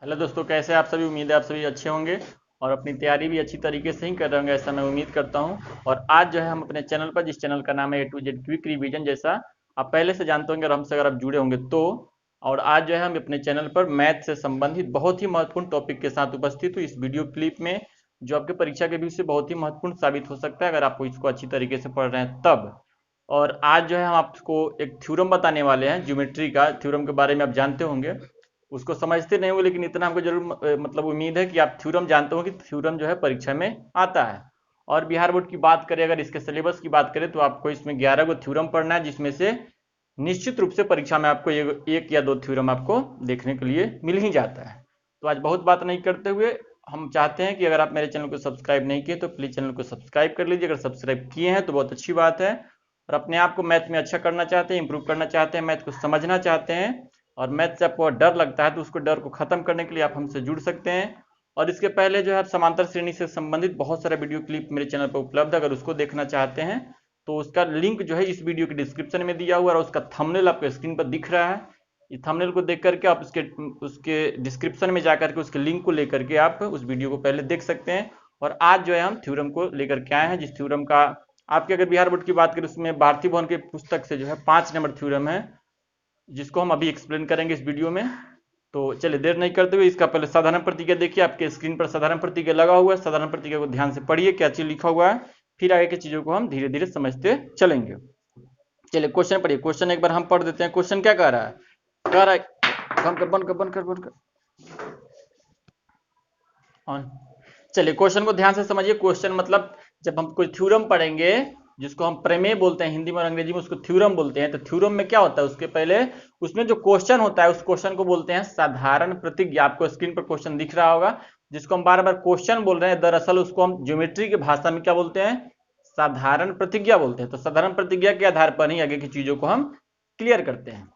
Hello दोस्तों, कैसे आप सभी। उम्मीद है आप सभी अच्छे होंगे और अपनी तैयारी भी अच्छी तरीके से ही कर रहे होंगे, ऐसा मैं उम्मीद करता हूं। और आज जो है हम अपने चैनल पर, जिस चैनल का नाम है A to Z quick revision, जैसा आप पहले से जानते होंगे और हमसे अगर आप जुड़े होंगे तो। और आज जो है हम अपने चैनल पर मैथ से संबंधित बहुत ही महत्वपूर्ण टॉपिक के साथ उपस्थित हूँ इस वीडियो क्लिप में, जो आपके परीक्षा के भी से बहुत ही महत्वपूर्ण साबित हो सकता है अगर आप इसको अच्छी तरीके से पढ़ रहे हैं तब। और आज जो है हम आपको एक थ्योरम बताने वाले हैं, ज्योमेट्री का थ्योरम के बारे में आप जानते होंगे। उसको समझते नहीं हो, लेकिन इतना हमको जरूर मतलब उम्मीद है कि आप थ्योरम जानते हो कि थ्योरम जो है परीक्षा में आता है। और बिहार बोर्ड की बात करें, अगर इसके सिलेबस की बात करें तो आपको इसमें 11 गो थ्योरम पढ़ना है, जिसमें से निश्चित रूप से परीक्षा में आपको एक या दो थ्योरम आपको देखने के लिए मिल ही जाता है। तो आज बहुत बात नहीं करते हुए हम चाहते हैं कि अगर आप मेरे चैनल को सब्सक्राइब नहीं किए तो प्लीज चैनल को सब्सक्राइब कर लीजिए। अगर सब्सक्राइब किए हैं तो बहुत अच्छी बात है। और अपने आप को मैथ में अच्छा करना चाहते हैं, इंप्रूव करना चाहते हैं, मैथ को समझना चाहते हैं और मैथ से आपको डर लगता है तो उसको डर को खत्म करने के लिए आप हमसे जुड़ सकते हैं। और इसके पहले जो है समांतर श्रेणी से संबंधित बहुत सारा वीडियो क्लिप मेरे चैनल पर उपलब्ध है, अगर उसको देखना चाहते हैं तो उसका लिंक जो है इस वीडियो के डिस्क्रिप्शन में दिया हुआ है और उसका थंबनेल आपको स्क्रीन पर दिख रहा है। इस थंबनेल को देख करके आप उसके उसके डिस्क्रिप्शन में जाकर के उसके लिंक को लेकर के आप उस वीडियो को पहले देख सकते हैं। और आज जो है हम थ्योरम को लेकर के आए हैं, जिस थ्योरम का आपके अगर बिहार बोर्ड की बात करें उसमें भारती भवन के पुस्तक से जो है 5 नंबर थ्योरम है, जिसको हम अभी एक्सप्लेन करेंगे इस वीडियो में। तो चलिए देर नहीं करते हुए इसका पहले साधारण प्रतिक्रिया देखिए। आपके स्क्रीन पर साधारण प्रतिक्रिया लगा हुआ है, साधारण प्रतिक्रिया को ध्यान से पढ़िए क्या चीज लिखा हुआ है, फिर आगे की चीजों को हम धीरे धीरे समझते चलेंगे। चलिए क्वेश्चन पढ़िए। क्वेश्चन एक बार हम पढ़ देते हैं। क्वेश्चन क्या कह रहा है, कह रहा है बंद कर बंद कर बंद कर बंद कर ऑन। चलिए क्वेश्चन को ध्यान से समझिए। क्वेश्चन मतलब जब हम कोई थ्योरम पढ़ेंगे, जिसको हम प्रमेय बोलते हैं हिंदी में और अंग्रेजी में उसको थ्योरम बोलते हैं, तो थ्योरम में क्या होता है उसके पहले उसमें जो क्वेश्चन होता है उस क्वेश्चन को बोलते हैं साधारण प्रतिज्ञा। आपको स्क्रीन पर क्वेश्चन दिख रहा होगा, जिसको हम बार बार क्वेश्चन बोल रहे हैं, दरअसल उसको हम ज्योमेट्री की भाषा में क्या बोलते हैं, साधारण प्रतिज्ञा बोलते हैं। तो साधारण प्रतिज्ञा के आधार पर ही आगे की चीजों को हम क्लियर करते हैं।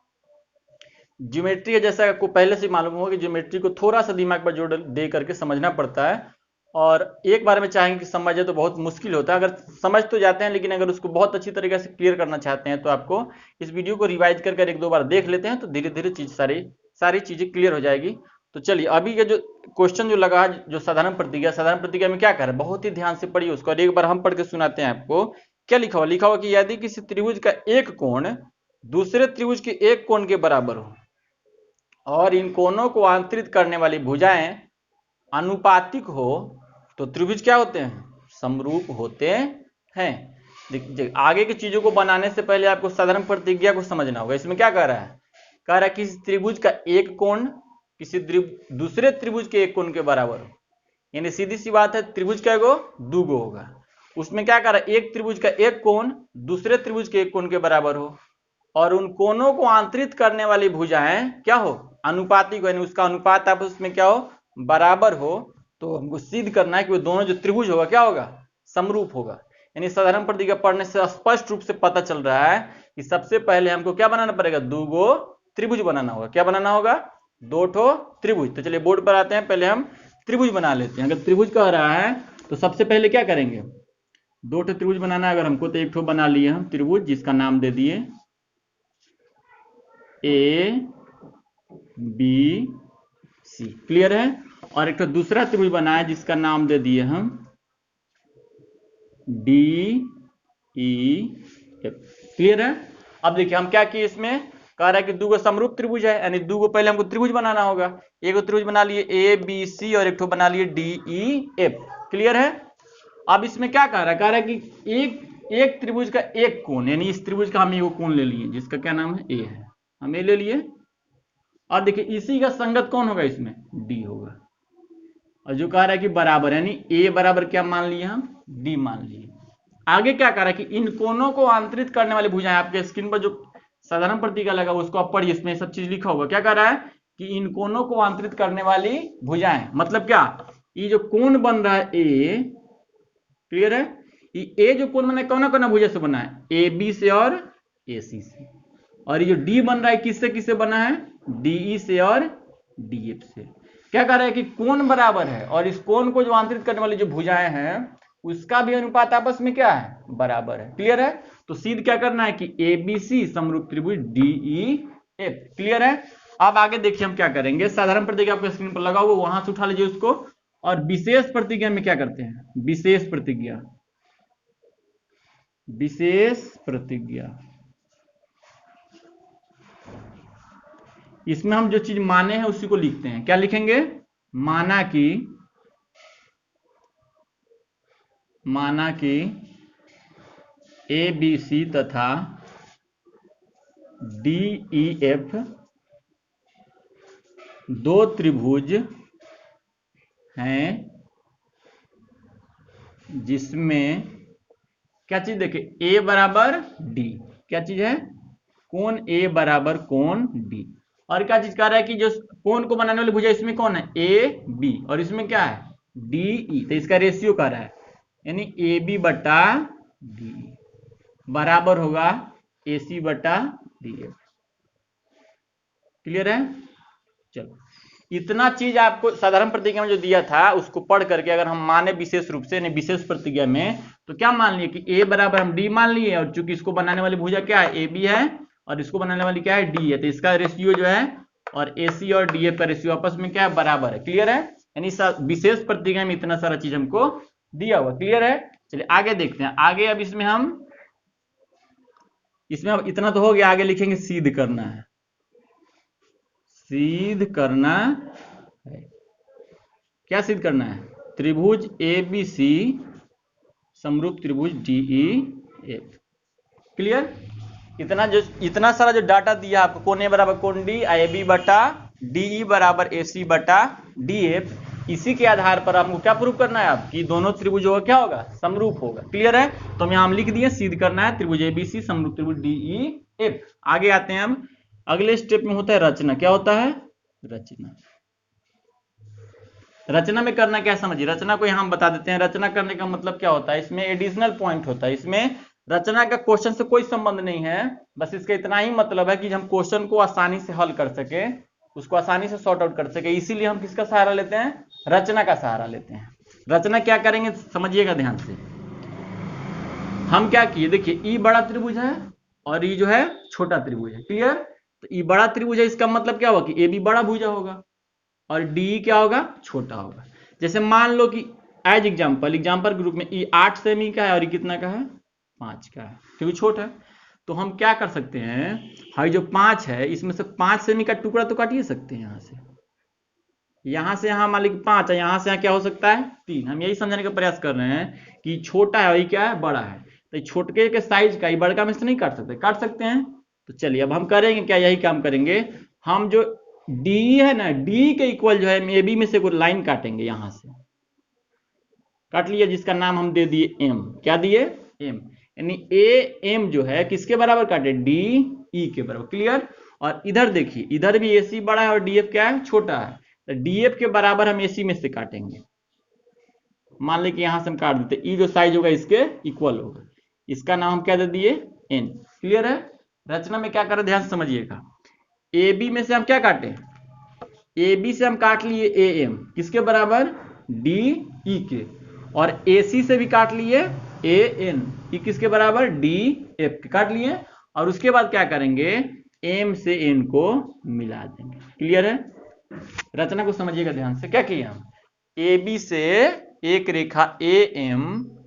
ज्योमेट्री है, जैसा आपको पहले से मालूम होगा कि ज्योमेट्री को थोड़ा सा दिमाग पर जोड़ दे करके समझना पड़ता है। और एक बार में चाहेंगे कि समझे तो बहुत मुश्किल होता है, अगर समझ तो जाते हैं लेकिन अगर उसको बहुत अच्छी तरीके से क्लियर करना चाहते हैं तो आपको इस वीडियो को रिवाइज कर एक दो बार देख लेते हैं तो धीरे धीरे चीज सारी सारी चीजें क्लियर हो जाएगी। तो चलिए अभी के जो क्वेश्चन जो लगा, जो साधारण प्रतिज्ञा में क्या कर रहे हैं बहुत ही ध्यान से पढ़िए उसको और एक बार हम पढ़ के सुनाते हैं आपको। क्या लिखा हुआ कि यदि किसी त्रिभुज का एक कोण दूसरे त्रिभुज के एक कोण के बराबर हो और इन कोणों को आंतरित करने वाली भुजाएं अनुपातिक हो तो त्रिभुज क्या होते हैं, समरूप होते हैं। आगे की चीजों को बनाने से पहले आपको साधारण प्रतिज्ञा को समझना होगा। इसमें क्या कह रहा है, कह रहा है किसी त्रिभुज का एक कोण किसी दूसरे त्रिभुज के एक कोण के बराबर हो, यानी सीधी सी बात है त्रिभुज का एगो दूगो होगा। उसमें क्या कह रहा है, एक त्रिभुज का एक कोण दूसरे त्रिभुज के एक कोण के बराबर हो और उन कोणों को आंतरित करने वाली भुजाएं क्या हो, अनुपातिक हो, यानी उसका अनुपात आपस में क्या हो, बराबर हो। तो हमको सिद्ध करना है कि वो दोनों जो त्रिभुज होगा क्या होगा, समरूप होगा। यानी साधारण प्रतिज्ञा पढ़ने से स्पष्ट रूप से पता चल रहा है कि सबसे पहले हमको क्या बनाना पड़ेगा, दो त्रिभुज बनाना होगा। क्या बनाना होगा, दो ठो त्रिभुज। तो चलिए बोर्ड पर आते हैं, पहले हम त्रिभुज बना लेते हैं। अगर त्रिभुज कह रहा है तो सबसे पहले क्या करेंगे, दो ठो त्रिभुज बनाना है अगर हमको, तो एक ठो बना लिए हम त्रिभुज जिसका नाम दे दिए ए बी सी, क्लियर है। और एक तो दूसरा त्रिभुज बना है जिसका नाम दे दिए हम डी ई एफ, क्लियर है। अब देखिए हम क्या किए, इसमें कह रहा है कि दो समरूप त्रिभुज है, यानी दो पहले हमको त्रिभुज बनाना होगा। एक त्रिभुज बना लिए ए बी सी और एक तो बना लिए डी ई एफ, क्लियर है। अब इसमें क्या कह रहा है, कह रहा है कि एक त्रिभुज का एक कोण, यानी इस त्रिभुज का हम एक कोण ले लिए जिसका क्या नाम है, ए है, हम ए ले लिए। और देखिए इसी का संगत कौन होगा, इसमें डी होगा। और जो कह रहा है कि बराबर, यानी ए बराबर क्या मान लिए हम, डी मान लिए। आगे क्या कह रहा है कि इन कोणों को आंतरित करने वाली भुजाएं, आपके स्क्रीन पर जो साधारण प्रतिज्ञा लगा उसको आप पढ़िए, इसमें सब चीज लिखा होगा। क्या कह रहा है कि इन कोणों को आंतरित करने वाली भुजाएं, मतलब क्या, ये जो कोण बन रहा है ए, क्लियर है, ये ए जो कोण बना है कौन कौन भुजा से बना है, ए बी से और ए सी से। और ये जो डी बन रहा है किससे किससे बना है, डीई से और डीएफ से। क्या कह रहा है कि कोण बराबर है और इस कोण को जो आंतरित करने वाली जो भुजाएं हैं उसका भी अनुपात आपस में क्या है, बराबर है, क्लियर है। तो सीध क्या करना है कि एबीसी समरूप त्रिभुज डीई एफ, क्लियर है। अब आगे देखिए हम क्या करेंगे। साधारण प्रतिज्ञा आपको स्क्रीन पर लगा हुआ, वहां से उठा लीजिए उसको। और विशेष प्रतिज्ञा में क्या करते हैं, विशेष प्रतिज्ञा, विशेष प्रतिज्ञा, इसमें हम जो चीज माने हैं उसी को लिखते हैं। क्या लिखेंगे, माना कि ए बी सी तथा डी ई एफ दो त्रिभुज हैं जिसमें क्या चीज देखे, ए बराबर डी, क्या चीज है, कोण ए बराबर कोण डी। और क्या चीज कह रहा है कि जो कोण को बनाने वाली भुजा इसमें कौन है, ए बी, और इसमें क्या है, डी ई, तो इसका रेशियो कह रहा है, यानी ए बी बटा डी बराबर होगा ए सी बटा डी एफ। क्लियर है। चलो, इतना चीज आपको साधारण प्रतिज्ञा में जो दिया था उसको पढ़ करके अगर हम माने विशेष रूप से, विशेष प्रतिज्ञा में, तो क्या मान लिए कि ए बराबर हम डी मान लिए, और चूंकि इसको बनाने वाली भुजा क्या है, ए बी है, और इसको बनाने वाली क्या है, डी है, तो इसका रेशियो जो है, और ए सी और डी एफ का रेशियो आपस में क्या है, बराबर है। क्लियर है। यानी विशेष प्रतिज्ञा में इतना सारा चीज हमको दिया हुआ। क्लियर है। चलिए आगे देखते हैं। आगे अब इसमें अब इतना तो हो गया, आगे लिखेंगे सिद्ध करना है, सिद्ध करना है। क्या सिद्ध करना है, त्रिभुज ए बी सी समरूप त्रिभुज डी ई एफ। क्लियर। इतना सारा जो डाटा दिया आपको, कोण ए बराबर कोण डी, ए बी बटा डी ई बराबर ए सी बटा डी एफ, इसी के आधार पर आपको क्या प्रूव करना है, आपकी दोनों त्रिभुजों का क्या होगा, समरूप होगा। क्लियर है। तो हम यहां लिख दिए सिद्ध करना है त्रिभुज एबीसी समरूप त्रिभुज डी ई एफ। आगे आते हैं हम, अगले स्टेप में होता है रचना। क्या होता है, रचना। रचना में करना क्या समझिए, रचना को यहां हम बता देते हैं। रचना करने का मतलब क्या होता है, इसमें एडिशनल पॉइंट होता है। इसमें रचना का क्वेश्चन से कोई संबंध नहीं है, बस इसका इतना ही मतलब है कि हम क्वेश्चन को आसानी से हल कर सके, उसको आसानी से सॉर्ट आउट कर सके, इसीलिए हम किसका सहारा लेते हैं, रचना का सहारा लेते हैं। रचना क्या करेंगे समझिएगा ध्यान से। हम क्या किए, देखिए ई बड़ा त्रिभुज है और ई जो है छोटा त्रिभुज है। क्लियर। तो ई बड़ा त्रिभुज है, इसका मतलब क्या होगा कि ए बी बड़ा भुजा होगा और डी क्या होगा, छोटा होगा। जैसे मान लो कि एज एग्जाम्पल के रूप में ई 8 सेमी का है और ई कितना का है, 5 का है, क्योंकि छोटा है। तो हम क्या कर सकते हैं, हाई जो 5 है इसमें से 5 सेमी का टुकड़ा तो काटिए सकते हैं। यहां से यहां मान लीजिए 5 है, यहां से यहां क्या हो सकता है 3। हम यही समझाने का प्रयास कर रहे हैं कि छोटा है और ये क्या है, बड़ा है। तो छोटे के साइज का ये बड़का में से नहीं काट सकते, काट सकते हैं। तो चलिए अब हम करेंगे क्या, यही काम करेंगे। हम जो डी है ना, डी के इक्वल जो है ए बी में से कोई लाइन काटेंगे, यहां से काट लिया, जिसका नाम हम दे दिए एम। क्या दिए, एम। यानी ए एम जो है किसके बराबर काटे, डी ई के बराबर। क्लियर। और इधर देखिए, इधर भी ए सी बड़ा है और डी एफ क्या है, छोटा है। तो डी एफ के बराबर हम ए सी में से काटेंगे। मान लें कि यहां से हम काट देते, ई जो साइज होगा इसके इक्वल होगा, इसका नाम हम क्या दे दिए, एन। क्लियर है। रचना में क्या करें, ध्यान से समझिएगा। ए बी में से हम क्या काटे, ए बी से हम काट लिए ए एम, किसके बराबर, डी ई के। और ए सी से भी काट लिए ए एन, ई किसके बराबर, डी एफ के, काट लिए। और उसके बाद क्या करेंगे, एम से एन को मिला देंगे। क्लियर है। रचना को समझिएगा ध्यान से। क्या किया हम, ए बी से एक रेखा ए एम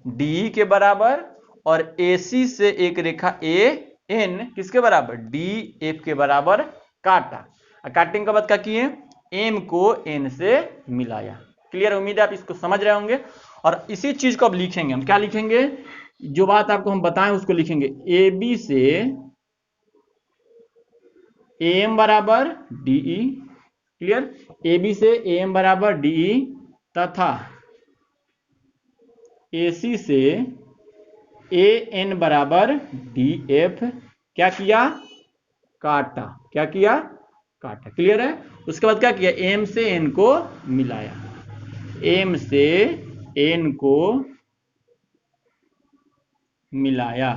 डी के बराबर और ए सी से एक रेखा ए एन किसके बराबर, डी एफ के बराबर काटा। काटने के बाद क्या किए, एम को एन से मिलाया। क्लियर। उम्मीद है आप इसको समझ रहे होंगे। और इसी चीज को अब लिखेंगे हम, क्या लिखेंगे, जो बात आपको हम बताएं उसको लिखेंगे। ए बी से ए एम बराबर डीई। क्लियर। ए बी से ए एम बराबर डीई तथा ए सी से ए एन बराबर डी एफ। क्या किया, काटा। क्या किया, काटा। क्लियर है। उसके बाद क्या किया, एम से एन को मिलाया, एम से एन को मिलाया।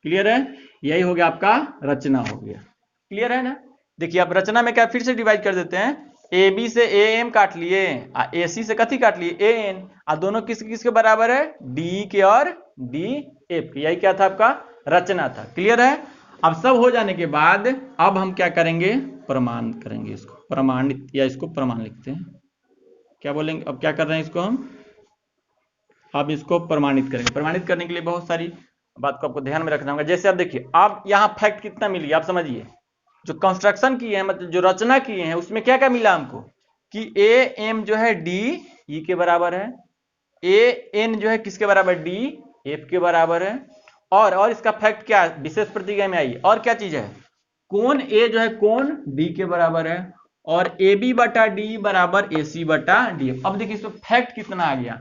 क्लियर है। यही हो गया आपका रचना हो गया। क्लियर है ना। देखिए अब रचना में क्या, फिर से डिवाइड कर देते हैं। ए बी से ए एम काट लिए, ए सी से कथी काट लिए, ए एन। दोनों किस किसके बराबर है, डी के और डी एफ के। यही क्या था आपका, रचना था। क्लियर है। अब सब हो जाने के बाद अब हम क्या करेंगे, प्रमाण करेंगे, इसको प्रमाणित या इसको प्रमाण लिखते हैं। क्या बोलेंगे, अब क्या कर रहे हैं इसको हम, अब इसको प्रमाणित करेंगे। प्रमाणित करने के लिए बहुत सारी बात को आपको ध्यान में रखना होगा। जैसे आप देखिए, आप यहाँ फैक्ट कितना मिल गया आप समझिए, जो कंस्ट्रक्शन किए हैं मतलब जो रचना किए हैं उसमें क्या क्या मिला हमको कि ए एम जो है डी ई के बराबर है, ए एन जो है किसके बराबर, डी एफ के बराबर है, और इसका फैक्ट क्या है, विशेष प्रतिज्ञा में आई, और क्या चीज है, कोण ए जो है कोण डी के बराबर है, और ए बी बटा डी बराबर ए सी बटा डी एफ। अब देखिए इसमें फैक्ट कितना आ गया,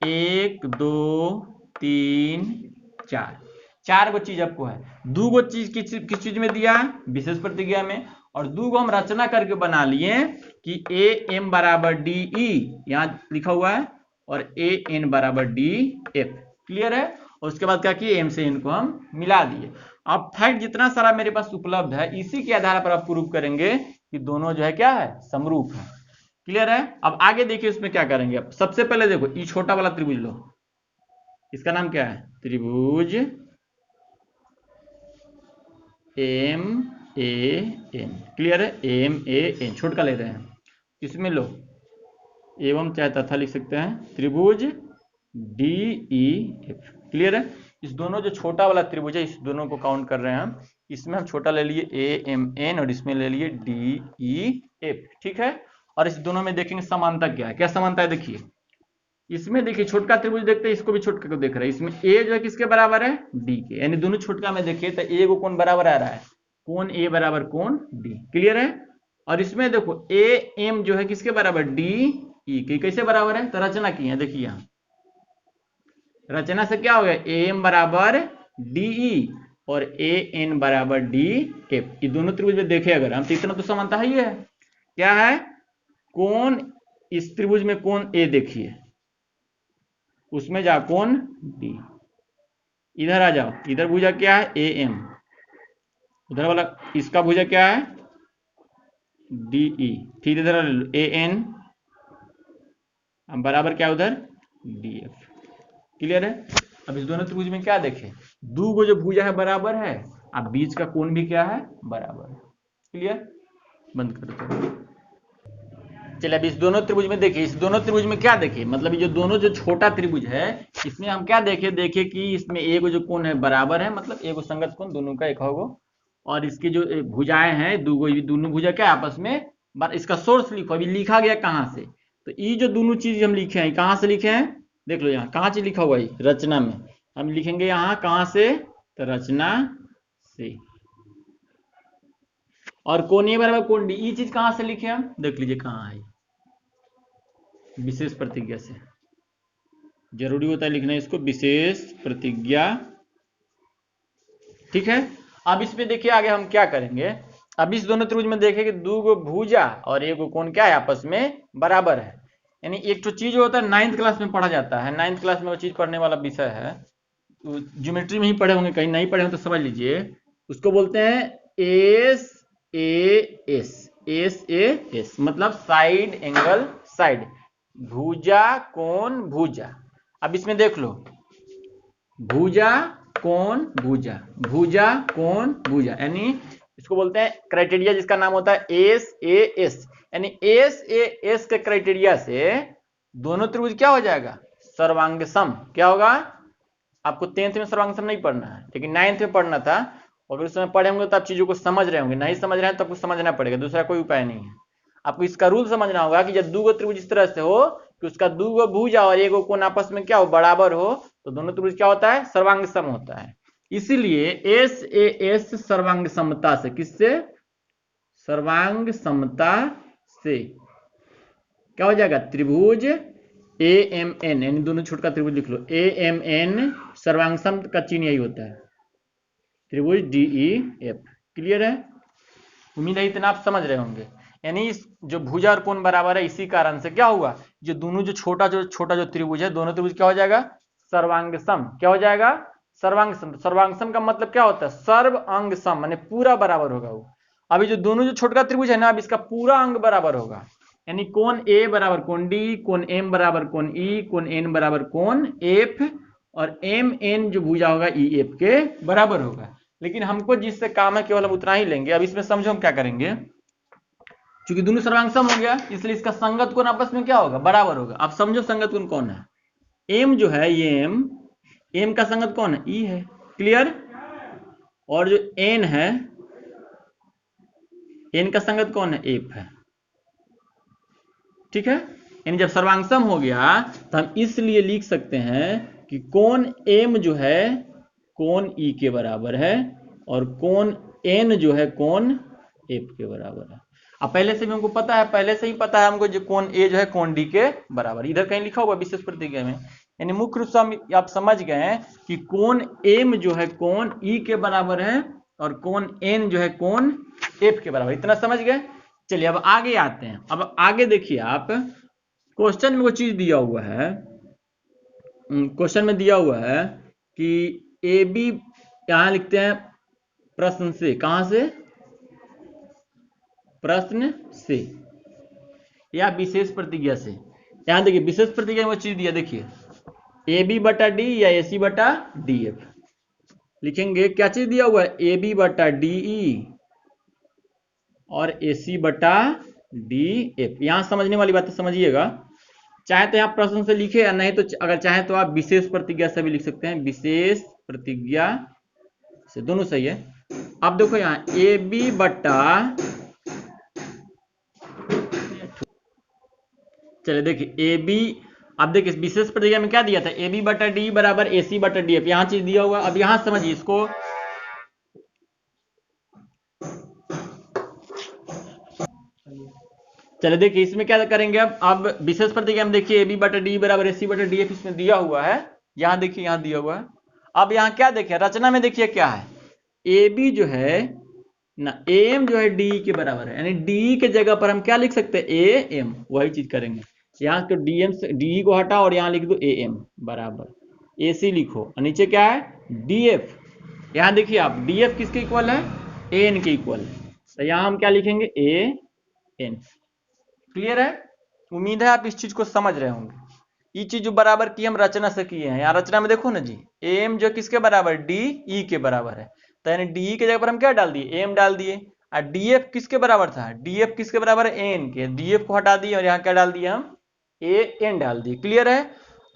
1 2 3 4, 4 गो चीज आपको है, 2 गो चीज किस चीज में दिया, विशेष प्रतिज्ञा में, और 2 गो हम रचना करके बना लिए कि ए एम बराबर डी ई यहां लिखा हुआ है, और ए एन बराबर डी एफ। क्लियर है। और उसके बाद क्या किए, एम से एन को हम मिला दिए। अब फैक्ट जितना सारा मेरे पास उपलब्ध है इसी के आधार पर आप प्रूव करेंगे कि दोनों जो है क्या है, समरूप है। क्लियर है। अब आगे देखिए इसमें क्या करेंगे। अब सबसे पहले देखो ये छोटा वाला त्रिभुज लो, इसका नाम क्या है, त्रिभुज एम ए एन। क्लियर है, एम ए एन छोटा ले रहे हैं, इसमें लो एवं चाहे तथा लिख सकते हैं, त्रिभुज डी ई एफ। क्लियर है। इस दोनों जो छोटा वाला त्रिभुज है इस दोनों को काउंट कर रहे हैं हम, इसमें हम छोटा ले लिए ए एम एन और इसमें ले लिए डी ई एफ। ठीक है। और इस दोनों में देखेंगे समानता क्या है, क्या समानता है, देखिए इसमें देखिए छोटका त्रिभुज देखते हैं, इसको भी छोटका को देख रहे हैं, इसमें ए जो है किसके बराबर है, डी के, यानी दोनों छोटका में देखिए तो ए को कौन बराबर आ रहा है, कौन ए बराबर कौन डी। क्लियर है। और इसमें देखो ए एम जो है किसके बराबर, डी ई के। कैसे बराबर है, तो रचना की है, देखिए यहां रचना से क्या हो गया, ए एम बराबर डी ई और ए एन बराबर डी एफ। ये दोनों त्रिभुज में देखे अगर हम तो इतना तो समानता ही है। क्या है, कौन इस त्रिभुज में कौन ए देखिए, उसमें जा कौन डी, इधर आ जाओ, इधर भुजा क्या है ए एम, उधर वाला इसका भुजा क्या है डी ई, फिर इधर ए एन बराबर क्या उधर डी एफ। क्लियर है। अब इस दोनों त्रिभुज में क्या देखें, 2 गो जो भुजा है बराबर है, अब बीच का कोण भी क्या है बराबर है। क्लियर, बंद कर दो। चलिए अब इस दोनों त्रिभुज में देखिए, इस दोनों त्रिभुज में क्या देखें, मतलब ये जो दोनों जो छोटा त्रिभुज है इसमें हम क्या देखे कि इसमें एक जो कोण है बराबर है, मतलब एक संगत कोण दोनों का एक होगा, और इसकी जो भुजाएं हैं 2 गो, दोनों भुजा क्या आपस में, इसका सोर्स लिखो, अभी लिखा गया कहां से, तो ये जो दोनों चीज हम लिखे हैं कहां से लिखे हैं, देख लो यहाँ कहां चीज लिखा हुआ है, रचना में हम लिखेंगे यहाँ कहां से, तो रचना से। और कोण ए बराबर कोण डी, ये चीज कहां से लिखे हम, देख लीजिए कहां है, विशेष प्रतिज्ञा से। जरूरी होता है लिखना इसको, विशेष प्रतिज्ञा। ठीक है। अब इसमें देखिए आगे हम क्या करेंगे, अब इस दोनों त्रिभुज में देखें कि 2 गो भुजा और एक कोण क्या है आपस में बराबर है। यानी एक तो चीज होता है 9th क्लास में पढ़ा जाता है, 9th क्लास में वो चीज पढ़ने वाला विषय है, तो ज्योमेट्री में ही पढ़े होंगे, कहीं नहीं पढ़े होंगे तो समझ लीजिए, उसको बोलते हैं S A S, S A S मतलब साइड एंगल साइड, भुजा कोण भुजा। अब इसमें देख लो भुजा कोण भुजा, भुजा कोण भुजा, यानी इसको बोलते हैं क्राइटेरिया जिसका नाम होता है एस ए एस, यानी एस ए एस के क्राइटेरिया से दोनों त्रिभुज क्या हो जाएगा, सर्वांग सम। क्या होगा, आपको 10th में सर्वांग सम नहीं पढ़ना है लेकिन 9th में पढ़ना था, और उस समय पढ़े होंगे तो आप चीजों को समझ रहे होंगे, नहीं समझ रहे हैं तो आपको समझना पड़ेगा, दूसरा कोई उपाय नहीं है। आपको इसका रूल समझना होगा कि जब 2 गो त्रिभुज इस तरह से हो कि उसका 2 गो भुजा और एक कोण आपस में क्या हो बराबर हो, तो दोनों त्रिभुज क्या होता है, सर्वांग सम होता है। इसीलिए एस ए एस सर्वांग समता से, किससे, सर्वांग समता से क्या हो जाएगा, त्रिभुज ए एम एन, यानी दोनों छोटा त्रिभुज लिख लो, ए एम एन सर्वांग सम का चिन्ह यही होता है, त्रिभुज डी ई एफ। क्लियर है। उम्मीद है इतना आप समझ रहे होंगे। यानी जो भुजा और कोण बराबर है इसी कारण से क्या हुआ, जो दोनों जो छोटा जो त्रिभुज है दोनों त्रिभुज क्या हो जाएगा, सर्वांग सम। क्या हो जाएगा, सर्वांग सम। सर्वांग सम का मतलब क्या होता है, सर्व अंग सम, माने पूरा बराबर होगा वो। अभी जो दोनों जो छोटा त्रिभुज है ना, अब इसका पूरा अंग बराबर होगा, यानी कोण ए बराबर कोण डी, कोण एम बराबर कोण ई, कोण एन बराबर कोण एफ, और एम एन जो भुजा होगा ई एफ के बराबर होगा। लेकिन हमको जिससे काम है केवल हम उतना ही लेंगे। अब इसमें समझो हम क्या करेंगे, चूंकि दोनों सर्वांग हो गया इसलिए इसका संगत कोण आपस में क्या होगा, बराबर होगा। अब समझो संगत कोण कौन है। एम जो है ये एम का संगत कौन है, ई है, क्लियर। और जो एन है, एन का संगत कौन है, एफ है, ठीक है। यानी जब सर्वांग हो गया तो हम इसलिए लिख सकते हैं कि कोण एम जो है कोण ई के बराबर है और कोण एन जो है कोण एफ के बराबर है। अब पहले से भी हमको पता है, पहले से ही पता है हमको जो कोण ए जो है कोण डी के बराबर, इधर कहीं लिखा हुआ विशेष प्रतिज्ञा में। यानी मुख्य रूप से हम आप समझ गए कि कोण एम जो है कोण ई के बराबर है और कोण एन जो है कोण एफ के बराबर, इतना समझ गए। चलिए अब आगे आते हैं। अब आगे देखिए आप, क्वेश्चन में वो चीज दिया हुआ है, क्वेश्चन में दिया हुआ है कि ए बी, यहां लिखते हैं प्रश्न से, कहां से, प्रश्न से या विशेष प्रतिज्ञा से। यहां देखिए विशेष प्रतिज्ञा में वो चीज दिया, देखिए ए बी बटा डी या ए सी बटा डी एफ लिखेंगे। क्या चीज दिया हुआ है, ए बी बटा डी ई और ए सी बटा डी एफ। यहां समझने वाली बात समझिएगा, चाहे तो आप प्रश्न से लिखे या नहीं तो अगर चाहे तो आप विशेष प्रतिज्ञा से भी लिख सकते हैं, विशेष प्रतिज्ञा से, दोनों सही है। अब देखो यहां ए बी बटा, चलिए देखिए ए बी, अब देखिए विशेष प्रतिज्ञा में क्या दिया था, ए बी बटा डी बराबर ए सी बटा डी एफ, यहां चीज दिया हुआ। अब यहां समझिए इसको, चलिए देखिए इसमें क्या करेंगे। अब विशेष प्रतिज्ञा में देखिए ए बी बटा डी बराबर ए सी बटा डी एफ इसमें दिया हुआ है, यहां देखिए यहां दिया हुआ है। अब यहां क्या देखिए, रचना में देखिए क्या है, ए बी जो है ना एम जो है डी के बराबर है, यानी डी के जगह पर हम क्या लिख सकते हैं, ए एम, वही चीज करेंगे। यहां तो डी एम से डी को हटा और यहां लिख दो ए एम बराबर ए सी लिखो, और नीचे क्या है डी एफ। यहां देखिए आप डी एफ किसके इक्वल है, ए एन के इक्वल है, तो यहां हम क्या लिखेंगे, ए एन। क्लियर है, उम्मीद है आप इस चीज को समझ रहे होंगे। ये चीज जो बराबर की हम रचना से किए हैं, यहाँ रचना में देखो ना जी, एम जो किसके बराबर, डी ई के बराबर है, तो यानी डी की जगह पर हम क्या डाल दिए, एम डाल दिए। और डी एफ किसके बराबर था, डी एफ किसके बराबर है, एन के, डी एफ को हटा दिए और यहाँ क्या डाल दिए हम, ए एन डाल दिए। क्लियर है।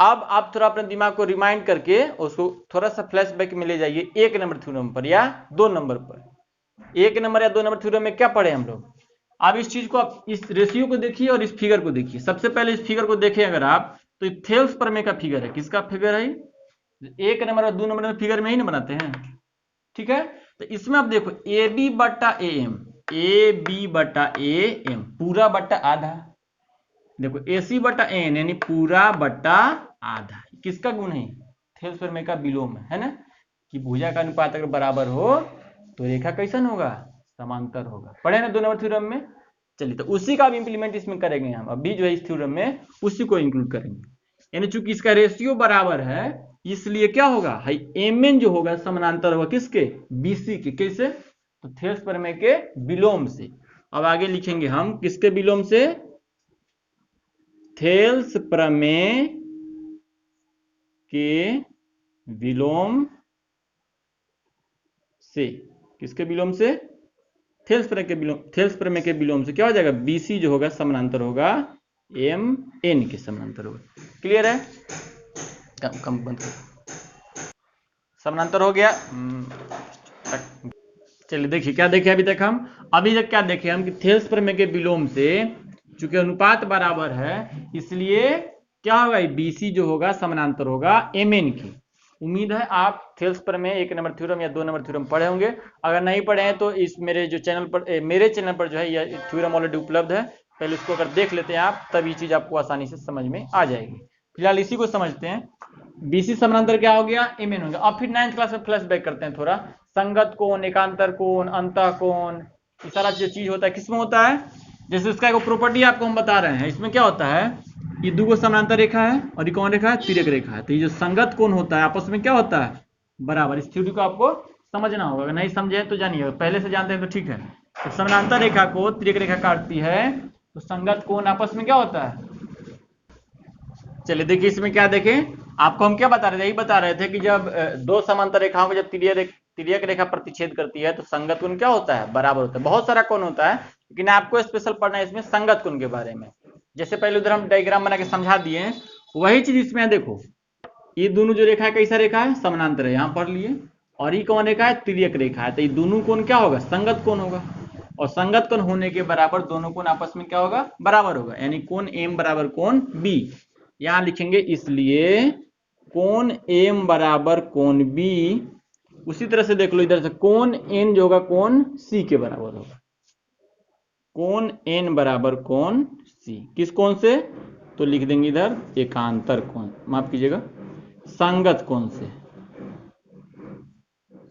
अब आप थोड़ा अपने दिमाग को रिमाइंड करके उसको थोड़ा सा फ्लैशबैक में ले जाइए, 1 नंबर थ्योरम पर या 2 नंबर पर। 1 नंबर या 2 नंबर थ्योरम में क्या पढ़े हम लोग। अब इस चीज को, आप इस रेशियो को देखिए और इस फिगर को देखिए। सबसे पहले इस फिगर को देखें अगर आप, तो थेल्स प्रमेय का फिगर है, किसका फिगर है, 1 नंबर और 2 नंबर में फिगर में ही ना बनाते हैं, ठीक है। तो इसमें आप देखो ए बी बटा ए एम, ए बी बटा ए एम पूरा बटा आधा, देखो ए सी बटा एन यानी पूरा बटा आधा, किसका गुण है, थेल्स प्रमेय का विलोम है ना, कि भुजा का अनुपात अगर बराबर हो तो रेखा कैसन होगा, समांतर होगा। पढ़े ना 2 नंबर थ्योरम में। चलिए तो उसी का भी इंप्लीमेंट इसमें करेंगे हम, अभी जो है इस थ्योरम में उसी को इंक्लूड करेंगे। यानी चूंकि इसका रेशियो बराबर है इसलिए क्या होगा, एम एन जो होगा समानांतर होगा किसके, बीसी के, कैसे, तो थेल्स प्रमेय के विलोम से। अब आगे लिखेंगे हम किसके विलोम से, थेल्स प्रमेय के विलोम से, किसके विलोम से, थेल्स प्रमेय के विलोम से क्या हो जाएगा, बीसी जो होगा समानांतर होगा एम एन के समानांतर होगा। क्लियर है, कम बंद कर, समानांतर हो गया। चलिए देखिए क्या देखे अभी तक हम, अभी तक क्या देखे हम कि थेल्स प्रमेय के विलोम से चूंकि अनुपात बराबर है इसलिए क्या होगा, बीसी जो होगा समानांतर होगा एम एन की। उम्मीद है आप थेल्स प्रमेय 1 नंबर थ्योरम या 2 नंबर थ्योरम पढ़े होंगे। अगर नहीं पढ़े हैं तो इस मेरे चैनल पर जो है यह थ्योरम ऑलरेडी उपलब्ध है, पहले उसको अगर देख लेते हैं आप, तब ये चीज आपको आसानी से समझ में आ जाएगी। फिलहाल इसी को समझते हैं, बीसी समानांतर क्या हो गया, एम एन हो गया। अब फिर 9th क्लास में फ्लैशबैक करते हैं थोड़ा, संगत कोण, एकांतर कोण, अंतः कोण, ये सारा जो चीज होता है किसमें होता है, जैसे इसका एक प्रॉपर्टी आपको हम बता रहे हैं, इसमें क्या होता है, ये दो समानांतर रेखा है और ये कौन रेखा है, तिर्यक रेखा है। तो ये जो संगत कोण होता है आपस में क्या होता है, बराबर। इस थ्योरी को आपको समझना होगा, अगर नहीं समझे तो जानिए, पहले से जानते हैं तो ठीक है। तो समानांतर रेखा को तिर्यक रेखा काटती है तो संगत कोण आपस में क्या होता है। चलिए देखिए इसमें क्या देखें, आपको हम क्या बता रहे थे, यही बता रहे थे कि जब दो समांतर रेखाओं को जब तिर्यक रेखा प्रतिच्छेद करती है तो संगत कोण क्या होता है, बराबर होता है। बहुत सारा कोण होता है लेकिन आपको स्पेशल पढ़ना है इसमें संगत कोण के बारे में। जैसे पहले उधर हम डायग्राम बना के समझा दिए हैं, वही चीज इसमें है। देखो ये दोनों जो रेखा है कैसा रेखा है, समानांतर है, यहाँ पढ़ लिए। और ये कौन रेखा है, तिर्यक रेखा है। तो ये दोनों कोण क्या होगा, संगत कोण होगा। और संगत कोण होने के बराबर दोनों कोण आपस में क्या होगा, बराबर होगा। यानी कोण एम बराबर कोण बी। यहां लिखेंगे इसलिए कोण एम बराबर कोण बी। उसी तरह से देख लो इधर से कोण एन जो होगा कोण सी के बराबर होगा। कोण एन बराबर कोण सी, किस कोण से, तो लिख देंगे इधर एकांतर कोण, माफ कीजिएगा संगत कोण से।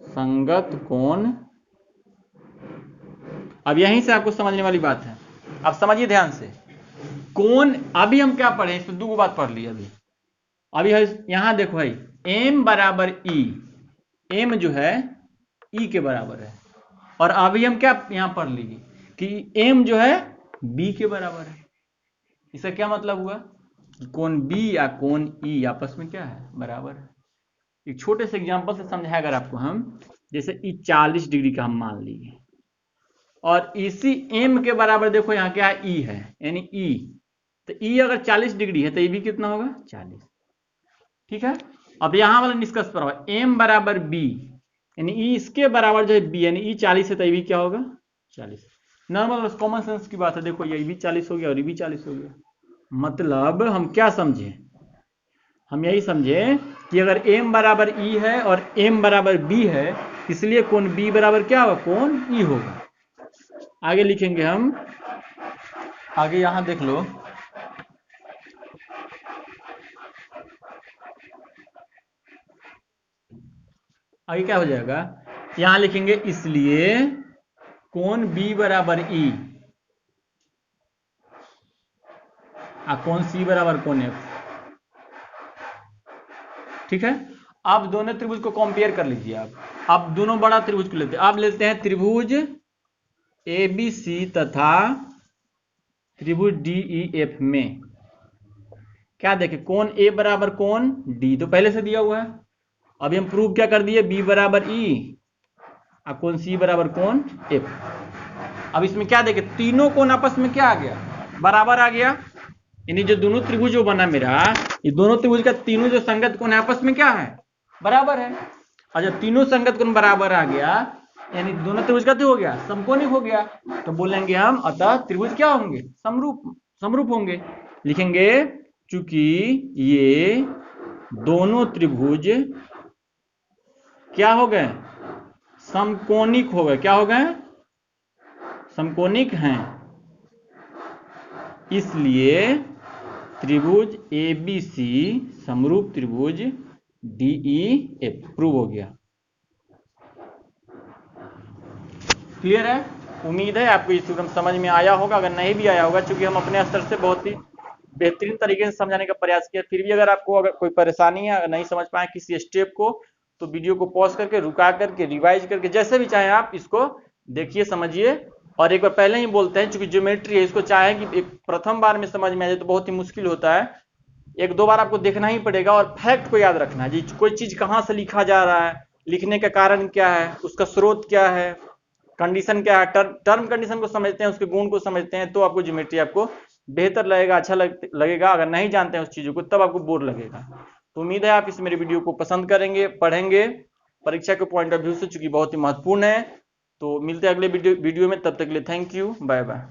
संगत कोण। अब यहीं से आपको समझने वाली बात है, अब समझिए ध्यान से। कोण अभी हम क्या पढ़े, इसमें दो बात पढ़ ली अभी यहां देखो भाई m बराबर ई, m जो है e के बराबर है। और अभी हम क्या यहां पढ़ ली कि m जो है b के बराबर है। इसका क्या मतलब हुआ, कोण b या कोण e आपस में क्या है, बराबर है। एक छोटे से एग्जांपल से समझाया अगर आपको हम, जैसे ई 40 डिग्री का हम मान लीजिए और इसी m के बराबर देखो यहाँ क्या है, e है, यानी e। तो e अगर 40 डिग्री है तो ये भी कितना होगा, 40। ठीक है। अब यहां वाला निष्कर्ष पर होगा m बराबर b, यानी e इसके बराबर जो है b, यानी e 40 है तो ये भी क्या होगा, 40। नॉर्मल कॉमन सेंस की बात है। देखो ये भी 40 हो गया और ये भी 40 हो गया। मतलब हम क्या समझे, हम यही समझे कि अगर m बराबर e है और m बराबर b है, इसलिए कोण b बराबर क्या होगा, कोण e होगा। आगे लिखेंगे हम, आगे यहां देख लो, आगे क्या हो जाएगा, यहां लिखेंगे इसलिए कोण b बराबर e और कोण c बराबर कोण f। ठीक है। अब दोनों त्रिभुज को कंपेयर कर लीजिए आप। अब दोनों बड़ा त्रिभुज को लेते हैं। अब लेते हैं त्रिभुज ABC तथा त्रिभुज DEF में क्या देखें, कोण A बराबर कोण D तो पहले से दिया हुआ है। अभी हम प्रूव क्या कर दिए, B बराबर E और कोण C बराबर कोण F। अब इसमें क्या देखें, तीनों कोण आपस में क्या आ गया, बराबर आ गया। यानी जो दोनों त्रिभुज जो बना मेरा, ये दोनों त्रिभुज का तीनों जो संगत कोण है आपस में क्या है, बराबर है। और जब तीनों संगत कोण बराबर आ गया यानी दोनों त्रिभुज का हो गया, समकोणिक हो गया। तो बोलेंगे हम अतः त्रिभुज क्या होंगे, समरूप होंगे। लिखेंगे चूंकि ये दोनों त्रिभुज क्या हो गए, समकोणिक हो गए। क्या हो गए, समकोणिक हैं, इसलिए त्रिभुज ABC समरूप त्रिभुज DEF प्रूव हो गया। क्लियर है। उम्मीद है आपको ये थ्योरम समझ में आया होगा। अगर नहीं भी आया होगा, चूंकि हम अपने स्तर से बहुत ही बेहतरीन तरीके से समझाने का प्रयास किया, फिर भी अगर आपको अगर कोई परेशानी है, अगर नहीं समझ पाए किसी स्टेप को, तो वीडियो को पॉज करके, रुका करके, रिवाइज करके, जैसे भी चाहे आप इसको देखिए, समझिए। और एक बार पहले ही बोलते हैं, चूंकि ज्योमेट्री है, इसको चाहे कि एक प्रथम बार में समझ में आ जाए तो बहुत ही मुश्किल होता है। एक दो बार आपको देखना ही पड़ेगा और फैक्ट को याद रखना है जी। कोई चीज कहां से लिखा जा रहा है, लिखने का कारण क्या है, उसका स्रोत क्या है, कंडीशन क्या है, टर्म कंडीशन को समझते हैं, उसके गुण को समझते हैं, तो आपको ज्योमेट्री आपको बेहतर लगेगा, अच्छा लगेगा। अगर नहीं जानते हैं उस चीजों को तब आपको बोर लगेगा। तो उम्मीद है आप इस मेरे वीडियो को पसंद करेंगे, पढ़ेंगे, परीक्षा के पॉइंट ऑफ व्यू से, चूंकि बहुत ही महत्वपूर्ण है। तो मिलते हैं अगले वीडियो में, तब तक के लिए थैंक यू, बाय बाय।